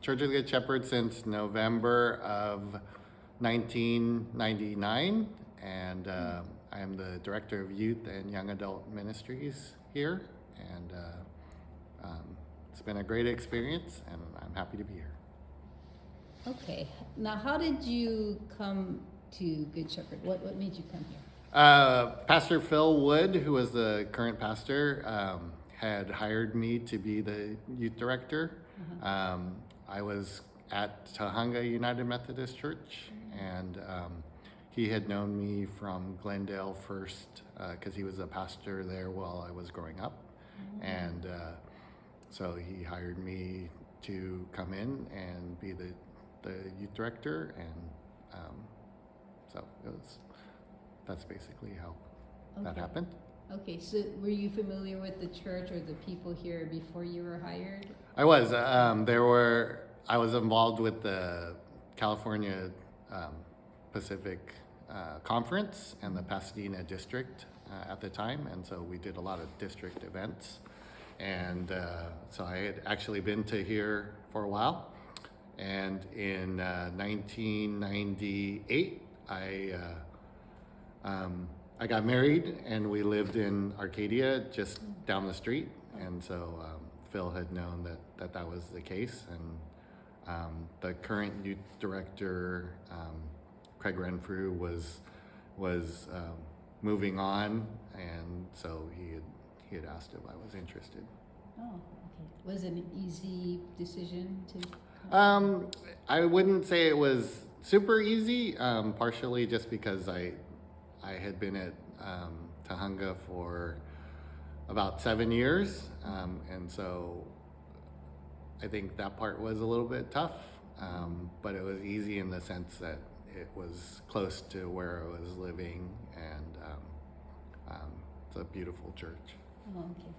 Church of the Good Shepherd since November of 1999, and I am the Director of Youth and Young Adult Ministries here, and it's been a great experience, and I'm happy to be here. Okay, now how did you come to Good Shepherd? What made you come here? Pastor Phil Wood, who was the current pastor, had hired me to be the youth director. I was at Tahunga United Methodist Church, and he had known me from Glendale First because he was a pastor there while I was growing up. And so he hired me to come in and be the youth director, and so that's basically how that happened. Okay, so were you familiar with the church or the people here before you were hired? I was. I was involved with the California Pacific Conference and the Pasadena District at the time, and so we did a lot of district events. And so I had actually been to here for a while. And in 1998, I got married, and we lived in Arcadia, just down the street. And so Phil had known that was the case, and the current youth director, Craig Renfrew, was moving on, and so he had asked if I was interested. Oh, okay. Was it an easy decision to? I wouldn't say it was super easy, partially just because I had been at Tahunga for about 7 years, and so I think that part was a little bit tough, but it was easy in the sense that it was close to where I was living, and it's a beautiful church. Oh, okay.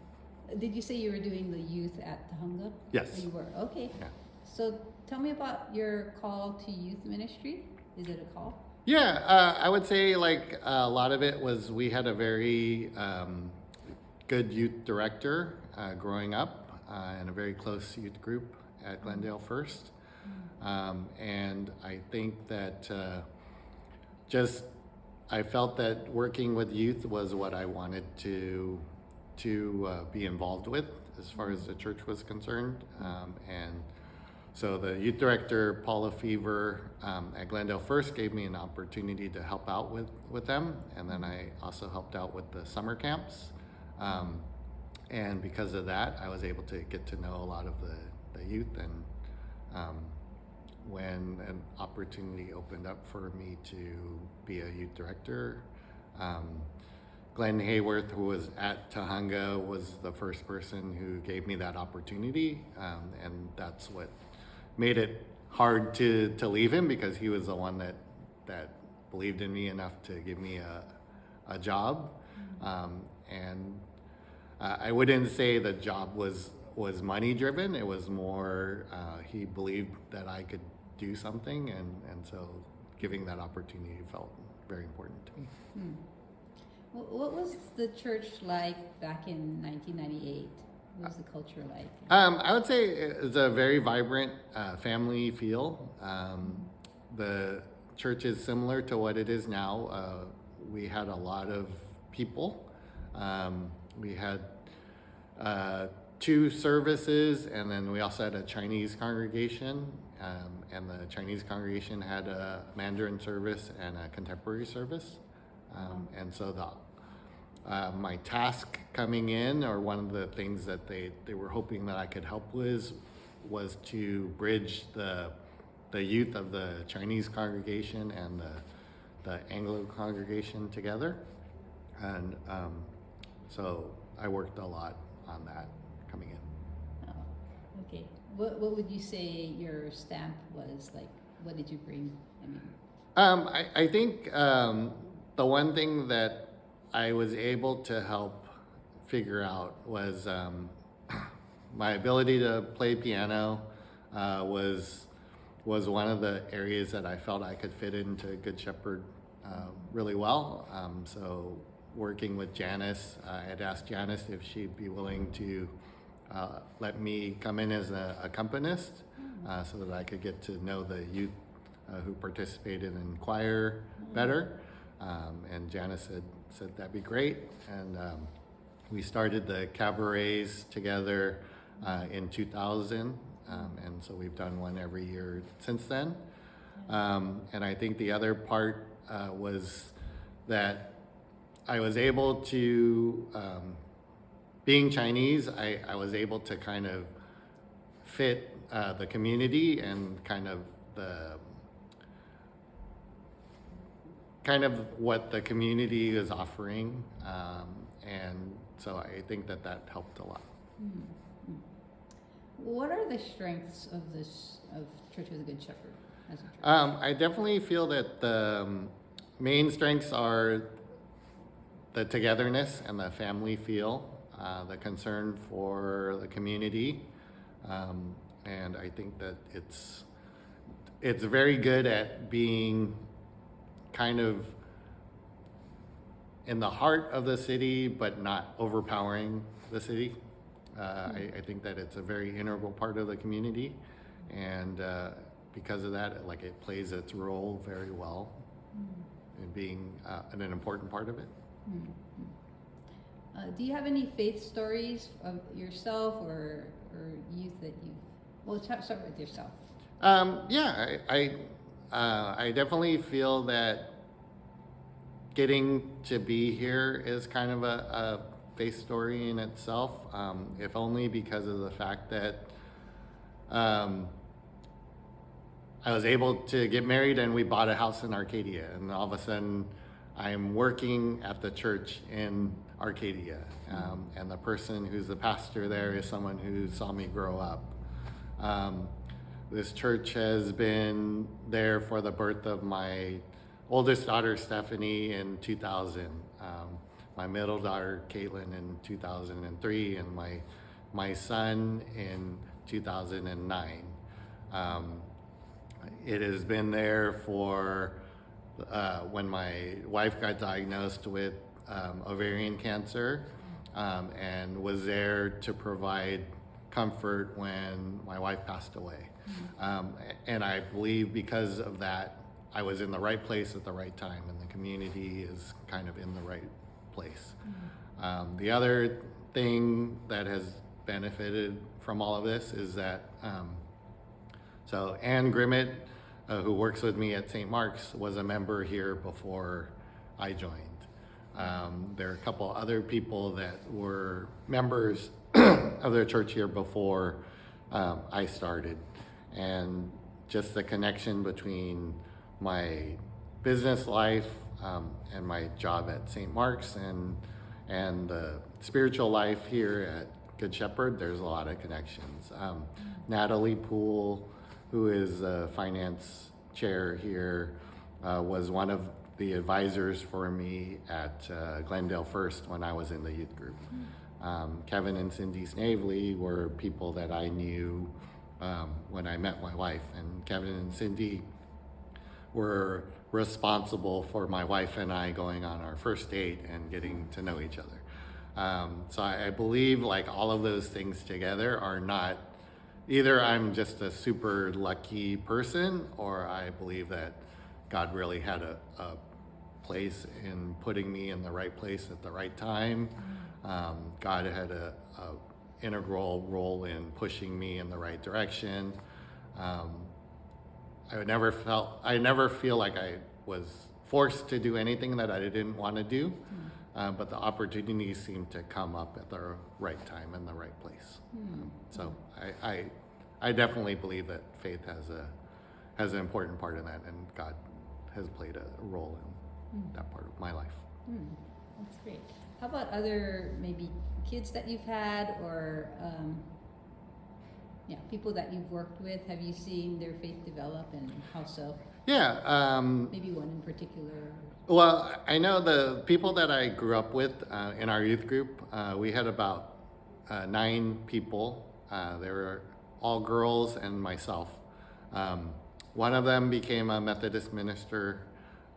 Did you say you were doing the youth at Tahunga? Yes. You were, okay. Yeah. So tell me about your call to youth ministry. Is it a call? Yeah, I would say like a lot of it was we had a very good youth director growing up, and a very close youth group at Glendale First. And I think that I felt that working with youth was what I wanted to be involved with as far as the church was concerned. And so the youth director, Paula Fever, at Glendale First gave me an opportunity to help out with them. And then I also helped out with the summer camps. And because of that, I was able to get to know a lot of the youth. And when an opportunity opened up for me to be a youth director, Glenn Hayworth, who was at Tahunga, was the first person who gave me that opportunity. And that's what made it hard to leave him, because he was the one that believed in me enough to give me a job. And I wouldn't say the job was money driven. It was more he believed that I could do something, and so giving that opportunity felt very important to me. What was the church like back in 1998? What was the culture like? I would say it's a very vibrant family feel. The church is similar to what it is now. We had a lot of people. We had 2 services, and then we also had a Chinese congregation, and the Chinese congregation had a Mandarin service and a contemporary service. And so my task coming in, or one of the things that they were hoping that I could help with, was to bridge the youth of the Chinese congregation and the Anglo congregation together. And so I worked a lot on that coming in. Oh, okay. What would you say your stamp was like? What did you bring? I think the one thing that I was able to help figure out was my ability to play piano was one of the areas that I felt I could fit into Good Shepherd really well. So working with Janice, I had asked Janice if she'd be willing to let me come in as an accompanist. so that I could get to know the youth who participated in choir better. And Janice said that'd be great. And we started the cabarets together in 2000. And so we've done one every year since then. And I think the other part was that I was able to, being Chinese, I was able to kind of fit the community and kind of what the community is offering. And so I think that helped a lot. Mm-hmm. What are the strengths of Church of the Good Shepherd as a church? I definitely feel that the main strengths are the togetherness and the family feel, the concern for the community, and I think that it's very good at being kind of in the heart of the city, but not overpowering the city. I think that it's a very integral part of the community, and because of that, it plays its role very well in being an important part of it. Do you have any faith stories of yourself or youth that start with yourself? Yeah, I definitely feel that getting to be here is kind of a faith story in itself, if only because of the fact that I was able to get married and we bought a house in Arcadia, and all of a sudden I'm working at the church in Arcadia, and the person who's the pastor there is someone who saw me grow up. This church has been there for the birth of my oldest daughter, Stephanie, in 2000, my middle daughter, Caitlin, in 2003, and my son in 2009. It has been there for when my wife got diagnosed with ovarian cancer, and was there to provide comfort when my wife passed away. And I believe because of that, I was in the right place at the right time, and the community is kind of in the right place. The other thing that has benefited from all of this is that, so Ann Grimmett, who works with me at St. Mark's, was a member here before I joined. There are a couple other people that were members of their church here before I started. And just the connection between my business life and my job at St. Mark's and the spiritual life here at Good Shepherd, there's a lot of connections. Natalie Poole, who is the finance chair here, was one of the advisors for me at Glendale First when I was in the youth group. Kevin and Cindy Snavely were people that I knew when I met my wife, and Kevin and Cindy were responsible for my wife and I going on our first date and getting to know each other. So I believe all of those things together are not, either I'm just a super lucky person, or I believe that God really had a place in putting me in the right place at the right time. God had a integral role in pushing me in the right direction. I never feel like I was forced to do anything that I didn't want to do, but the opportunities seemed to come up at the right time and the right place. So I definitely believe that faith has an important part in that, and God has played a role in that part of my life. That's great. How about other maybe kids that you've had, or people that you've worked with? Have you seen their faith develop, and how so? Yeah. Maybe one in particular. Well, I know the people that I grew up with in our youth group, we had about 9 people. They were all girls and myself. One of them became a Methodist minister.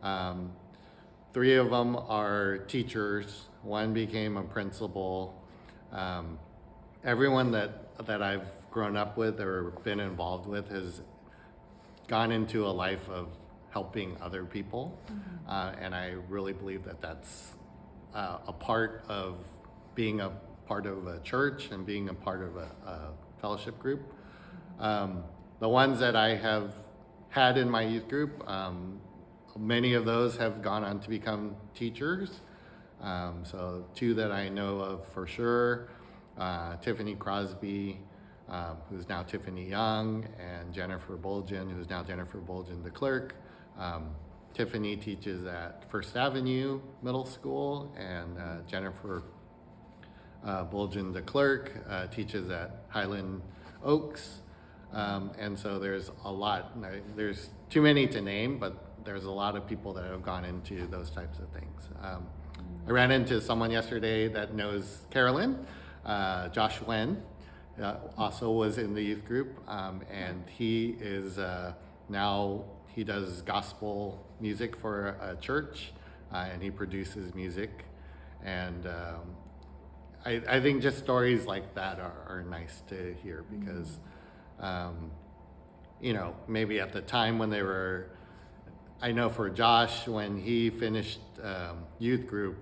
3 of them are teachers. 1 became a principal. Everyone that I've grown up with or been involved with has gone into a life of helping other people. And I really believe that that's a part of being a part of a church and being a part of a fellowship group. The ones that I have had in my youth group, many of those have gone on to become teachers. So two that I know of for sure, Tiffany Crosby, who's now Tiffany Young, and Jennifer Bolgen, who's now Jennifer Bolgen the clerk. Tiffany teaches at First Avenue Middle School, and Jennifer Bolgen the clerk teaches at Highland Oaks. And so there's a lot, there's too many to name, but there's a lot of people that have gone into those types of things. I ran into someone yesterday that knows Carolyn, Josh Wen, also was in the youth group, and he is now, he does gospel music for a church, and he produces music. And I think just stories like that are nice to hear because, you know, maybe at the time when they were, I know for Josh, when he finished youth group,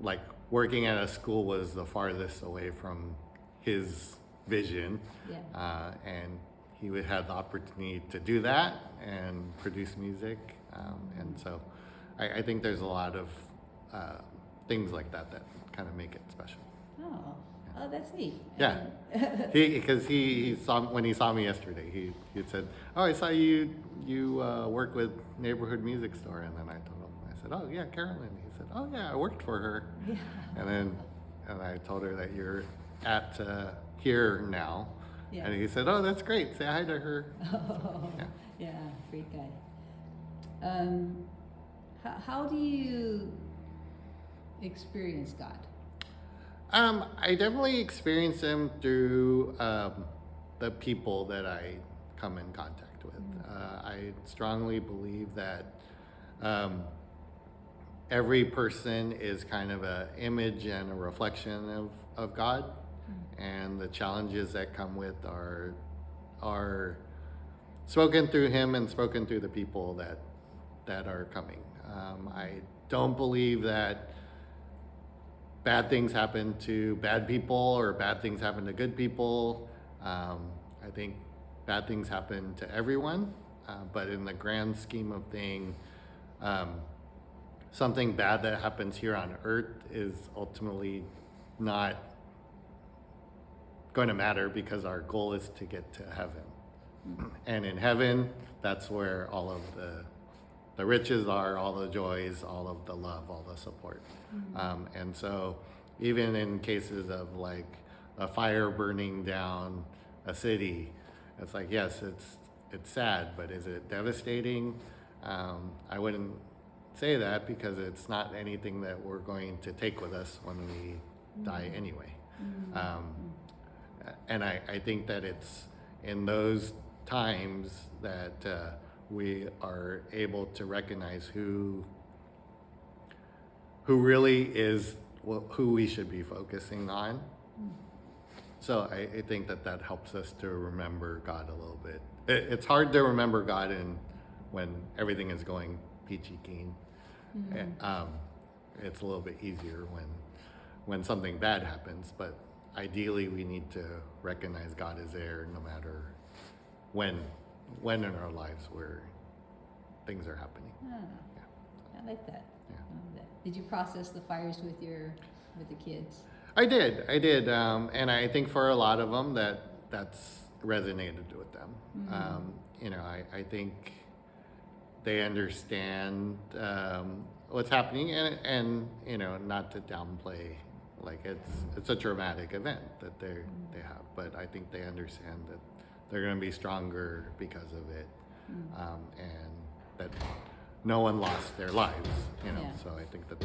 like working at a school was the farthest away from his vision. And he would have the opportunity to do that and produce music. And so I think there's a lot of things like that that kind of make it special. Oh, that's neat. Yeah, because he saw, when he saw me yesterday, he said, "Oh, I saw you work with Neighborhood Music Store," and then I told him, I said, "Oh yeah, Carolyn." He said, "Oh yeah, I worked for her." Yeah. And I told her that you're at here now, Yeah. and he said, "Oh, that's great. Say hi to her." Oh, Yeah. yeah, great guy. How do you experience God? I definitely experience him through the people that I come in contact with. I strongly believe that every person is kind of an image and a reflection of God, and the challenges that come with are spoken through him and spoken through the people that are coming. I don't believe that bad things happen to bad people or bad things happen to good people. I think bad things happen to everyone, but in the grand scheme of things, something bad that happens here on earth is ultimately not going to matter because our goal is to get to heaven. And in heaven, that's where all of the riches are, all the joys, all of the love, all the support. And so even in cases of like a fire burning down a city, it's like, yes, it's sad, but is it devastating? I wouldn't say that because it's not anything that we're going to take with us when we die anyway. And I think that it's in those times that we are able to recognize who really is who we should be focusing on. So I think that helps us to remember God a little bit. It's hard to remember God when everything is going peachy keen. And, it's a little bit easier when something bad happens, but ideally we need to recognize God is there no matter when in our lives where things are happening. I like that. Yeah. I love that. Did you process the fires with the kids? I did, and I think for a lot of them that's resonated with them. You know, I think they understand what's happening, and you know, not to downplay, like it's a traumatic event that they have, but I think they understand that they're going to be stronger because of it, and that no one lost their lives. You know, Yeah. so I think that